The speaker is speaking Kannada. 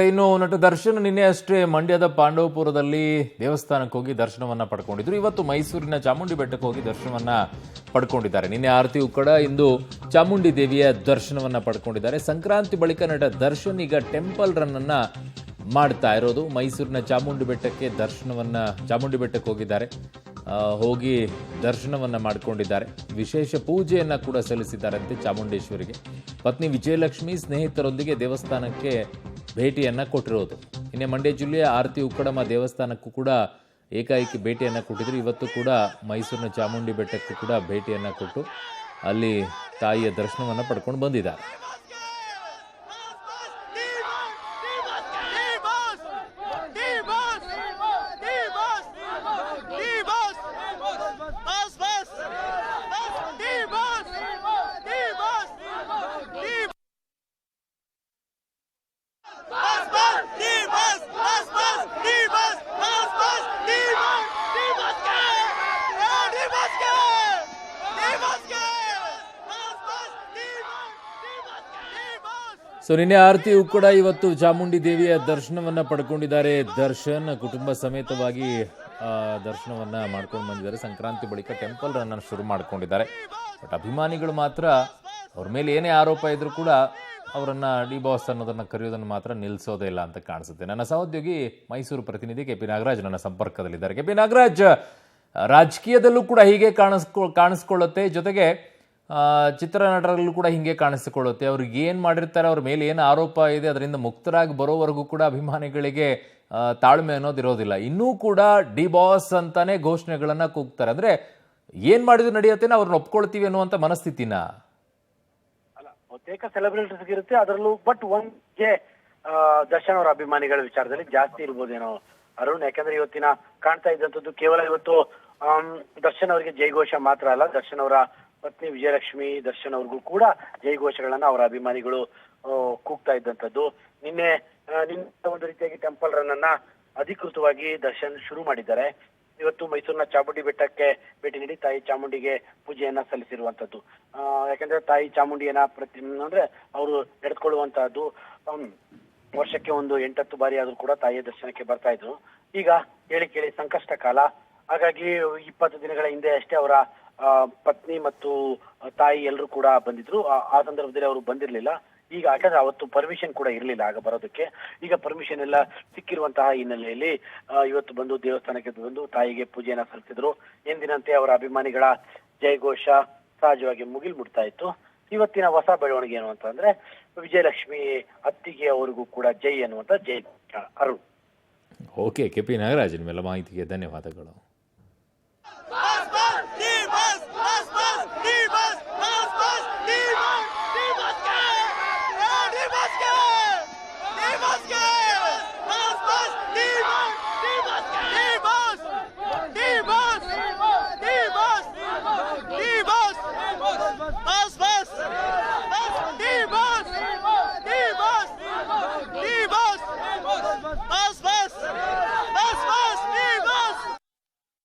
ಇನ್ನು ನಟ ದರ್ಶನ್ ನಿನ್ನೆ ಅಷ್ಟೇ ಮಂಡ್ಯದ ಪಾಂಡವಪುರದಲ್ಲಿ ದೇವಸ್ಥಾನಕ್ಕೆ ಹೋಗಿ ದರ್ಶನವನ್ನ ಪಡ್ಕೊಂಡಿದ್ರು. ಇವತ್ತು ಮೈಸೂರಿನ ಚಾಮುಂಡಿ ಬೆಟ್ಟಕ್ಕೆ ಹೋಗಿ ದರ್ಶನವನ್ನ ಪಡ್ಕೊಂಡಿದ್ದಾರೆ. ನಿನ್ನೆ ಆರತಿ ಉಕ್ಕಡ, ಇಂದು ಚಾಮುಂಡಿ ದೇವಿಯ ದರ್ಶನವನ್ನ ಪಡ್ಕೊಂಡಿದ್ದಾರೆ. ಸಂಕ್ರಾಂತಿ ಬಳಿಕ ನಟ ದರ್ಶನ್ ಈಗ ಟೆಂಪಲ್ ರನ್ ಅನ್ನ ಮಾಡ್ತಾ ಇರೋದು. ಮೈಸೂರಿನ ಚಾಮುಂಡಿ ಬೆಟ್ಟಕ್ಕೆ ಹೋಗಿದ್ದಾರೆ. ಹೋಗಿ ದರ್ಶನವನ್ನ ಮಾಡಿಕೊಂಡಿದ್ದಾರೆ. ವಿಶೇಷ ಪೂಜೆಯನ್ನ ಕೂಡ ಸಲ್ಲಿಸಿದ್ದಾರಂತೆ ಚಾಮುಂಡೇಶ್ವರಿಗೆ. ಪತ್ನಿ ವಿಜಯಲಕ್ಷ್ಮಿ ಸ್ನೇಹಿತರೊಂದಿಗೆ ದೇವಸ್ಥಾನಕ್ಕೆ ಭೇಟಿಯನ್ನ ಕೊಟ್ಟಿರೋದು. ಇನ್ನೇ ಮಂಡ್ಯ ಜಿಲ್ಲೆಯ ಆರತಿ ಉಕ್ಕಡಮ್ಮ ದೇವಸ್ಥಾನಕ್ಕೂ ಕೂಡ ಏಕಾಏಕಿ ಭೇಟಿಯನ್ನ ಕೊಟ್ಟಿದ್ರು. ಇವತ್ತು ಕೂಡ ಮೈಸೂರಿನ ಚಾಮುಂಡಿ ಬೆಟ್ಟಕ್ಕೂ ಕೂಡ ಭೇಟಿಯನ್ನ ಕೊಟ್ಟು ಅಲ್ಲಿ ತಾಯಿಯ ದರ್ಶನವನ್ನ ಪಡ್ಕೊಂಡು ಬಂದಿದ್ದಾರೆ. ಸೊ ನಿನ್ನೆ ಆರತಿ ಉಕ್ಕಡ, ಇವತ್ತು ಚಾಮುಂಡಿ ದೇವಿಯ ದರ್ಶನವನ್ನ ಪಡ್ಕೊಂಡಿದ್ದಾರೆ. ದರ್ಶನ್ ಕುಟುಂಬ ಸಮೇತವಾಗಿ ದರ್ಶನವನ್ನ ಮಾಡ್ಕೊಂಡು ಬಂದಿದ್ದಾರೆ. ಸಂಕ್ರಾಂತಿ ಬಳಿಕ ಟೆಂಪಲ್ ರನ್ ಅನ್ನು ಶುರು ಮಾಡ್ಕೊಂಡಿದ್ದಾರೆ. ಬಟ್ ಅಭಿಮಾನಿಗಳು ಮಾತ್ರ ಅವ್ರ ಮೇಲೆ ಏನೇ ಆರೋಪ ಇದ್ರೂ ಕೂಡ ಅವರನ್ನ ಡಿ ಬಾಸ್ ಅನ್ನೋದನ್ನ ಕರೆಯೋದನ್ನು ಮಾತ್ರ ನಿಲ್ಲಿಸೋದೇ ಇಲ್ಲ ಅಂತ ಕಾಣಿಸುತ್ತೆ. ನನ್ನ ಸಹೋದ್ಯೋಗಿ ಮೈಸೂರು ಪ್ರತಿನಿಧಿ ಕೆಪಿ ನಾಗರಾಜ್ ನನ್ನ ಸಂಪರ್ಕದಲ್ಲಿದ್ದಾರೆ. ಕೆಪಿ ನಾಗರಾಜ್, ರಾಜಕೀಯದಲ್ಲೂ ಕೂಡ ಹೀಗೆ ಕಾಣಿಸ್ಕೊಳ್ಳುತ್ತೆ, ಜೊತೆಗೆ ಚಿತ್ರನಟರಲ್ಲೂ ಕೂಡ ಹಿಂಗೆ ಕಾಣಿಸಿಕೊಳ್ಳುತ್ತೆ. ಅವ್ರಿಗೆ ಏನು ಮಾಡಿರ್ತಾರೆ, ಅವ್ರ ಮೇಲೆ ಏನು ಆರೋಪ ಇದೆ, ಅದರಿಂದ ಮುಕ್ತರಾಗಿ ಬರೋವರೆಗೂ ಕೂಡ ಅಭಿಮಾನಿಗಳಿಗೆ ತಾಳ್ಮೆ ಅನ್ನೋದಿರೋದಿಲ್ಲ. ಇನ್ನೂ ಕೂಡ ಡಿ ಬಾಸ್ ಅಂತಾನೆ ಘೋಷಣೆಗಳನ್ನ ಕೂಗ್ತಾರೆ. ಅಂದ್ರೆ ಏನ್ ಮಾಡಿದ್ರು ನಡೆಯುತ್ತೆ, ಅವ್ರನ್ನ ಒಪ್ಕೊಳ್ತೀವಿ ಅನ್ನುವಂತ ಮನಸ್ಥಿತಿನ ಅಲ್ಲ, ಬಹುತೇಕ ಸೆಲೆಬ್ರಿಟೀಸ್ ಇರುತ್ತೆ ಅದರಲ್ಲೂ. ಬಟ್ ಒಂದೇ ದರ್ಶನ್ ಅವರ ಅಭಿಮಾನಿಗಳ ವಿಚಾರದಲ್ಲಿ ಜಾಸ್ತಿ ಇರ್ಬೋದೇನೋ ಅರುಣ್. ಯಾಕಂದ್ರೆ ಇವತ್ತಿನ ಕಾಣ್ತಾ ಇದ್ದಂಥದ್ದು ಕೇವಲ ಇವತ್ತು ದರ್ಶನ್ ಅವರಿಗೆ ಜೈಘೋಷ ಮಾತ್ರ ಅಲ್ಲ, ದರ್ಶನ್ ಅವರ ಪತ್ನಿ ವಿಜಯಲಕ್ಷ್ಮಿ ದರ್ಶನ್ ಅವ್ರಿಗೂ ಕೂಡ ಜೈಘೋಷಗಳನ್ನ ಅವರ ಅಭಿಮಾನಿಗಳು ಕೂಗ್ತಾ ಇದ್ದಂಥದ್ದು. ನಿನ್ನೆ ಒಂದು ರೀತಿಯಾಗಿ ಟೆಂಪಲ್ ರನ್ ಅನ್ನ ಅಧಿಕೃತವಾಗಿ ದರ್ಶನ್ ಶುರು ಮಾಡಿದ್ದಾರೆ. ಇವತ್ತು ಮೈಸೂರಿನ ಚಾಮುಂಡಿ ಬೆಟ್ಟಕ್ಕೆ ಭೇಟಿ ನೀಡಿ ತಾಯಿ ಚಾಮುಂಡಿಗೆ ಪೂಜೆಯನ್ನ ಸಲ್ಲಿಸಿರುವಂತದ್ದು. ಯಾಕಂದ್ರೆ ತಾಯಿ ಚಾಮುಂಡಿಯನ್ನ ಅಂದ್ರೆ ಅವರು ನಡೆದುಕೊಳ್ಳುವಂತಹದ್ದು ವರ್ಷಕ್ಕೆ ಒಂದು 8-10 ಬಾರಿ ಆದ್ರೂ ಕೂಡ ತಾಯಿಯ ದರ್ಶನಕ್ಕೆ ಬರ್ತಾ ಇದ್ರು. ಈಗ ಹೇಳಿ ಕೇಳಿ ಸಂಕಷ್ಟ ಕಾಲ, ಹಾಗಾಗಿ 20 ದಿನಗಳ ಹಿಂದೆ ಅಷ್ಟೇ ಅವರ ಪತ್ನಿ ಮತ್ತು ತಾಯಿ ಎಲ್ಲರೂ ಕೂಡ ಬಂದಿದ್ರು. ಆ ಸಂದರ್ಭದಲ್ಲಿ ಅವರು ಬಂದಿರ್ಲಿಲ್ಲ. ಈಗ ಯಾಕಂದ್ರೆ ಅವತ್ತು ಪರ್ಮಿಷನ್ ಕೂಡ ಇರ್ಲಿಲ್ಲ ಆಗ ಬರೋದಕ್ಕೆ. ಈಗ ಪರ್ಮಿಷನ್ ಎಲ್ಲ ಸಿಕ್ಕಿರುವಂತಹ ಹಿನ್ನೆಲೆಯಲ್ಲಿ ಇವತ್ತು ಬಂದು ದೇವಸ್ಥಾನಕ್ಕೆ ಬಂದು ತಾಯಿಗೆ ಪೂಜೆಯನ್ನ ಸಲ್ಲಿಸಿದ್ರು. ಎಂದಿನಂತೆ ಅವರ ಅಭಿಮಾನಿಗಳ ಜಯಘೋಷ ಸಹಜವಾಗಿ ಮುಗಿಲ್ ಮುಡ್ತಾ ಇತ್ತು. ಇವತ್ತಿನ ಹೊಸ ಬೆಳವಣಿಗೆ ಏನು ಅಂತಂದ್ರೆ ವಿಜಯಲಕ್ಷ್ಮಿ ಅತ್ತಿಗೆ ಅವರಿಗೂ ಕೂಡ ಜೈ ಅನ್ನುವಂತ ಜೈ ಅರುಣ್. ಓಕೆ ಕೆಪಿ ನಾಗರಾಜ್, ನಿಮ್ಮೆಲ್ಲ ಮಾಹಿತಿಗೆ ಧನ್ಯವಾದಗಳು.